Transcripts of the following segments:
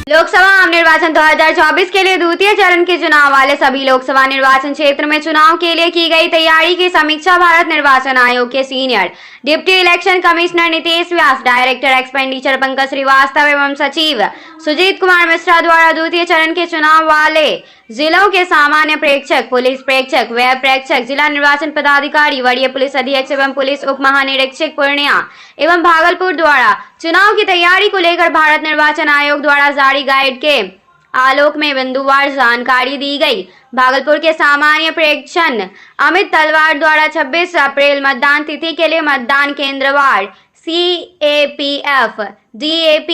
लोकसभा आम निर्वाचन 2024 के लिए द्वितीय चरण के चुनाव वाले सभी लोकसभा निर्वाचन क्षेत्र में चुनाव के लिए की गई तैयारी की समीक्षा भारत निर्वाचन आयोग के senior deputy election commissioner Nitesh Vyas, director expenditure Pankaj Srivastava एवं सचिव सुजीत कुमार मिश्रा द्वारा द्वितीय चरण के चुनाव वाले जिलों के सामान्य प्रेक्षक, पुलिस प्रेक्षक, व्यय प्रेक्षक, जिला निर्वाचन पदाधिकारी, वरीय पुलिस अधीक्षक एवं पुलिस उप महानिरीक्षक पूर्णिया एवं भागलपुर द्वारा चुनाव की तैयारी को लेकर भारत निर्वाचन आयोग द्वारा जारी गाइड के आलोक में बिंदुवार जानकारी दी गई। भागलपुर के सामान्य प्रेक्षक अमित तलवार द्वारा 26 अप्रैल मतदान तिथि के लिए मतदान केंद्रवार CAPF, DAP,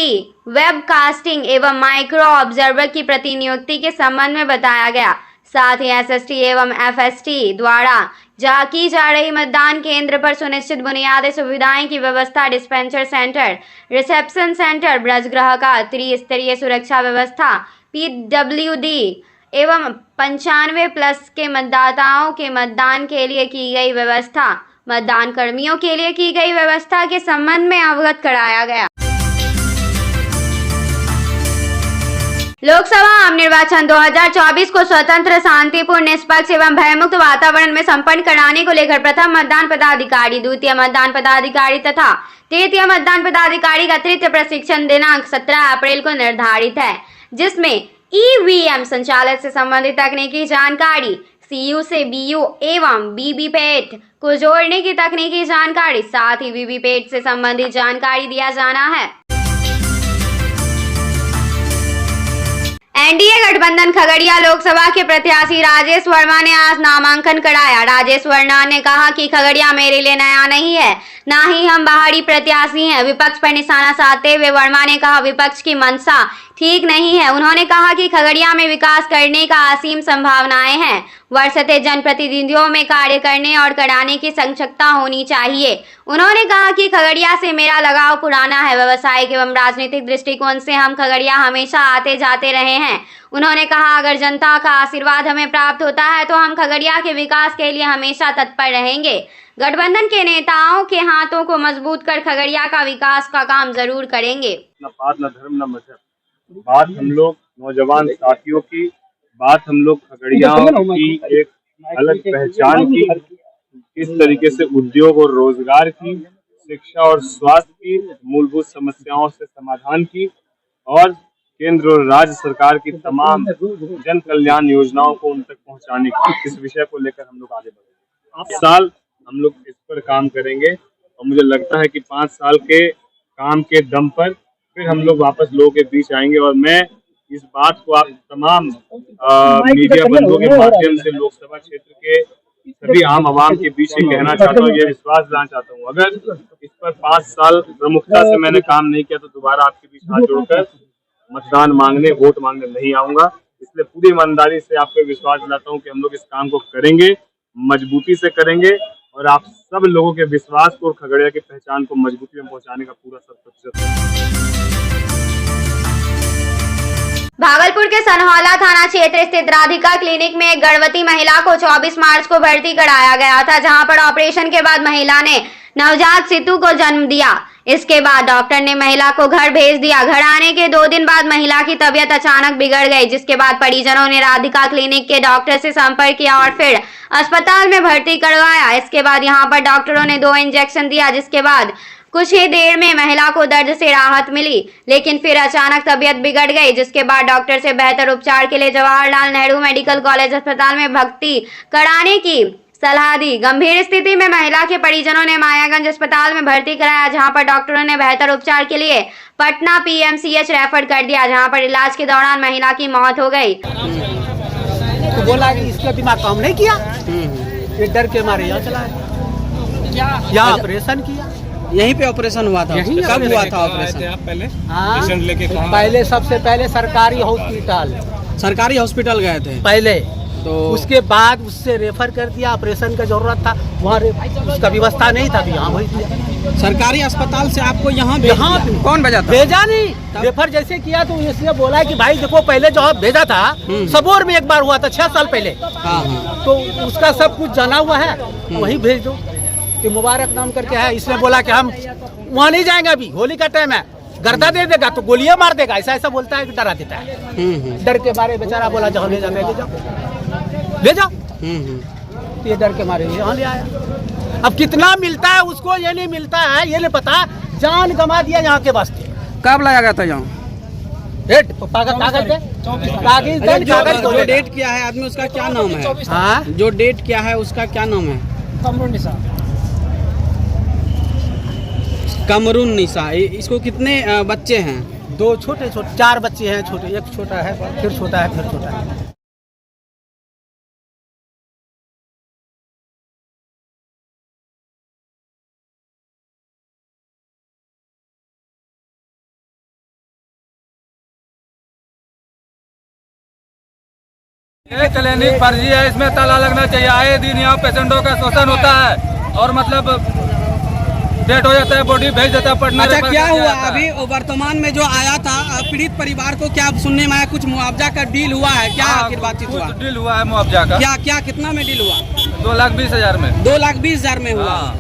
वेबकास्टिंग एवं माइक्रो ऑब्जर्वर की प्रतिनियुक्ति के संबंध में बताया गया। साथ ही SST एवं FST द्वारा की जा रही मतदान केंद्र पर सुनिश्चित बुनियादी सुविधाएं की व्यवस्था, डिस्पेंसर सेंटर, रिसेप्शन सेंटर, ब्रजगृह का त्रिस्तरीय सुरक्षा व्यवस्था, PWD एवं 95+ के मतदाताओं के मतदान के लिए की गई व्यवस्था, मतदान कर्मियों के लिए की गई व्यवस्था के संबंध में अवगत कराया गया। लोकसभा आम निर्वाचन 2024 को स्वतंत्र, शांतिपूर्ण, निष्पक्ष एवं भयमुक्त वातावरण में संपन्न कराने को लेकर प्रथम मतदान पदाधिकारी, द्वितीय मतदान पदाधिकारी तथा तृतीय मतदान पदाधिकारी का तृतीय प्रशिक्षण दिनांक 17 अप्रैल को निर्धारित है, जिसमें EVM संचालन से संबंधित तकनीकी जानकारी, CU से BU एवं VVPAT को जोड़ने की तकनीकी जानकारी, साथ ही VVPAT से संबंधित जानकारी दिया जाना है। एनडीए गठबंधन खगड़िया लोकसभा के प्रत्याशी राजेश वर्मा ने आज नामांकन कराया। राजेश वर्मा ने कहा कि खगड़िया मेरे लिए नया नहीं है, ना ही हम बाहरी प्रत्याशी हैं। विपक्ष पर निशाना साधते हुए वर्मा ने कहा विपक्ष की मंशा ठीक नहीं है। उन्होंने कहा कि खगड़िया में विकास करने का असीम संभावनाएं हैं। वर्षते जनप्रतिनिधियों में कार्य करने और कराने की संक्षमता होनी चाहिए। उन्होंने कहा कि खगड़िया से मेरा लगाव पुराना है। व्यवसायिक एवं राजनीतिक दृष्टिकोण से हम खगड़िया हमेशा आते जाते रहे हैं। उन्होंने कहा अगर जनता का आशीर्वाद हमें प्राप्त होता है तो हम खगड़िया के विकास के लिए हमेशा तत्पर रहेंगे। गठबंधन के नेताओं के हाथों को मजबूत कर खगड़िया का विकास का काम जरूर करेंगे। न पात न धर्म न मजहब, बात हम लोग नौजवान साथियों की, बात हम लोग खगड़ियाओं की एक अलग पहचान की, किस तरीके से उद्योग और रोजगार की, शिक्षा और स्वास्थ्य की, मूलभूत समस्याओं से समाधान की और केंद्र और राज्य सरकार की तमाम जन कल्याण योजनाओं को उन तक पहुंचाने की, इस विषय को लेकर हम लोग आगे बढ़ेंगे। इस साल हम लोग इस पर काम करेंगे और मुझे लगता है कि 5 साल के काम के दम पर फिर हम लोग वापस लोगों के बीच आएंगे और मैं इस बात को आप तमाम मीडिया बंधुओं के माध्यम से लोकसभा क्षेत्र के सभी आम आवाम के बीच ये कहना चाहता हूँ, ये विश्वास दिलाना चाहता हूँ, अगर इस पर 5 साल प्रमुखता से मैंने काम नहीं किया तो दोबारा आपके बीच हाथ जोड़कर मतदान मांगने, वोट मांगने नहीं आऊंगा। इसलिए पूरी ईमानदारी से आपको विश्वास दिलाता हूँ कि हम लोग इस काम को करेंगे, मजबूती से करेंगे और आप सब लोगों के विश्वास को और खगड़िया की पहचान को मजबूती में पहुंचाने का पूरा 100%। भागलपुर के सनहौला थाना क्षेत्र स्थित राधिका क्लिनिक में एक गर्भवती महिला को 24 मार्च को भर्ती कराया गया था, जहां पर ऑपरेशन के बाद महिला ने नवजात शिशु को जन्म दिया। इसके बाद डॉक्टर ने महिला को घर भेज दिया। घर आने के 2 दिन बाद महिला की तबीयत अचानक बिगड़ गई, जिसके बाद परिजनों ने राधिका क्लिनिक के डॉक्टर से संपर्क किया और फिर अस्पताल में भर्ती करवाया। इसके बाद यहां पर डॉक्टरों ने 2 इंजेक्शन दिया, जिसके बाद कुछ ही देर में महिला को दर्द से राहत मिली, लेकिन फिर अचानक तबीयत बिगड़ गई, जिसके बाद डॉक्टर से बेहतर उपचार के लिए जवाहरलाल नेहरू मेडिकल कॉलेज अस्पताल में भर्ती कराने की सलाह दी। गंभीर स्थिति में महिला के परिजनों ने मायागंज अस्पताल में भर्ती कराया, जहां पर डॉक्टरों ने बेहतर उपचार के लिए पटना PMCH रेफर कर दिया, जहां पर इलाज के दौरान महिला की मौत हो गई। तो बोला कि इसका दिमाग काम नहीं किया, ये डर के मारे यहाँ चला यहाँ ऑपरेशन किया। यहीं पे ऑपरेशन हुआ था? कब हुआ था ऑपरेशन? आप पहले पेशेंट लेके पहले सबसे पहले सरकारी हॉस्पिटल गए थे पहले, तो उसके बाद उससे रेफर कर दिया। ऑपरेशन का जरूरत था, वहाँ उसका व्यवस्था नहीं था, तो यहाँ दिया। सरकारी अस्पताल से आपको यहाँ कौन भेजा था? भेजा नहीं, रेफर जैसे किया तो इसलिए बोला कि भाई देखो पहले जो भेजा था सबोर में एक बार हुआ था 6 साल पहले, तो उसका सब कुछ जाना हुआ है, वही भेज दो कि मुबारक नाम करके है। इसने बोला कि हम वहाँ नहीं जाएंगे, अभी होली का टाइम है, गर्दा दे देगा तो गोलियां मार देगा, ऐसा ऐसा बोलता है, डरा देता है। डर के मारे बेचारा बोला जाओ ले जाओ ले जाओ। ये डर के मारे यहाँ ले आया। अब कितना मिलता है उसको ये नहीं मिलता है, ये नहीं पता, जान गंवा दिया यहाँ के वास्ते। कब लाया गया था यहाँ? जो डेट किया है आदमी उसका क्या नाम है? हाँ? जो डेट किया है उसका क्या नाम है? कमरुन निसा। इसको कितने बच्चे हैं? 2 छोटे छोटे 4 बच्चे हैं छोटे, एक छोटा है फिर छोटा है फिर छोटा है। ये क्लिनिक फर्जी है, इसमें ताला लगना चाहिए। आए दिन यहाँ पेशेंटों का शोषण होता है और मतलब डेट हो जाता है, बॉडी भेज देता है पटना। अच्छा, क्या हुआ अभी वर्तमान में जो आया था पीड़ित परिवार को, क्या सुनने में आया कुछ मुआवजा का डील हुआ है? क्या आखिर बातचीत हुआ? डील हुआ है मुआवजा का। क्या क्या कितना में डील हुआ? 2,20,000 में। 2,20,000 में हुआ।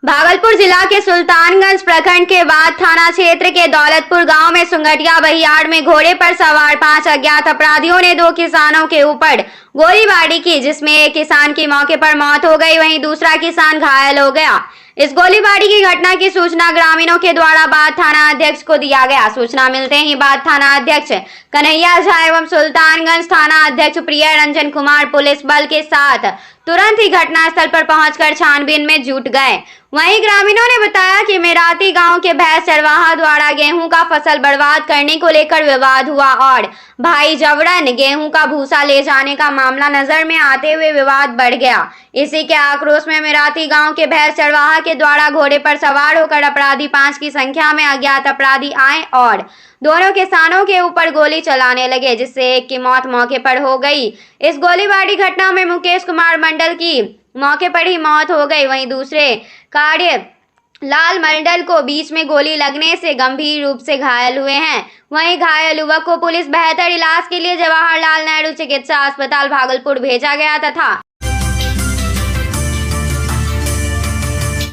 भागलपुर जिला के सुल्तानगंज प्रखंड के बाद थाना क्षेत्र के दौलतपुर गांव में सुंगटिया बहियाड़ में घोड़े पर सवार 5 अज्ञात अपराधियों ने 2 किसानों के ऊपर गोलीबारी की, जिसमें एक किसान की मौके पर मौत हो गई, वहीं दूसरा किसान घायल हो गया। इस गोलीबारी की घटना की सूचना ग्रामीणों के द्वारा बाढ़ थाना अध्यक्ष को दिया गया। सूचना मिलते ही बाढ़ थाना अध्यक्ष कन्हैया झा एवं सुल्तानगंज थाना अध्यक्ष प्रिय रंजन कुमार पुलिस बल के साथ तुरंत ही घटनास्थल पर पहुंचकर छानबीन में जुट गए। वहीं ग्रामीणों ने बताया कि मेराती गांव के भैंस चरवाहा द्वारा गेहूं का फसल बर्बाद करने को लेकर विवाद हुआ और भाई जबरन गेहूं का भूसा ले जाने का मामला नजर में आते हुए विवाद बढ़ गया। इसी के आक्रोश में मेराती गांव के भैंस चरवाहा के द्वारा घोड़े पर सवार होकर अपराधी 5 की संख्या में अज्ञात अपराधी आए और दोनों किसानों के ऊपर गोली चलाने लगे, जिससे एक की मौत मौके पर हो गई। इस गोलीबारी घटना में मुकेश कुमार मंडल की मौके पर ही मौत हो गई, वहीं दूसरे कार्य लाल मंडल को बीच में गोली लगने से गंभीर रूप से घायल हुए हैं। वहीं घायल युवक को पुलिस बेहतर इलाज के लिए जवाहरलाल नेहरू चिकित्सा अस्पताल भागलपुर भेजा गया तथा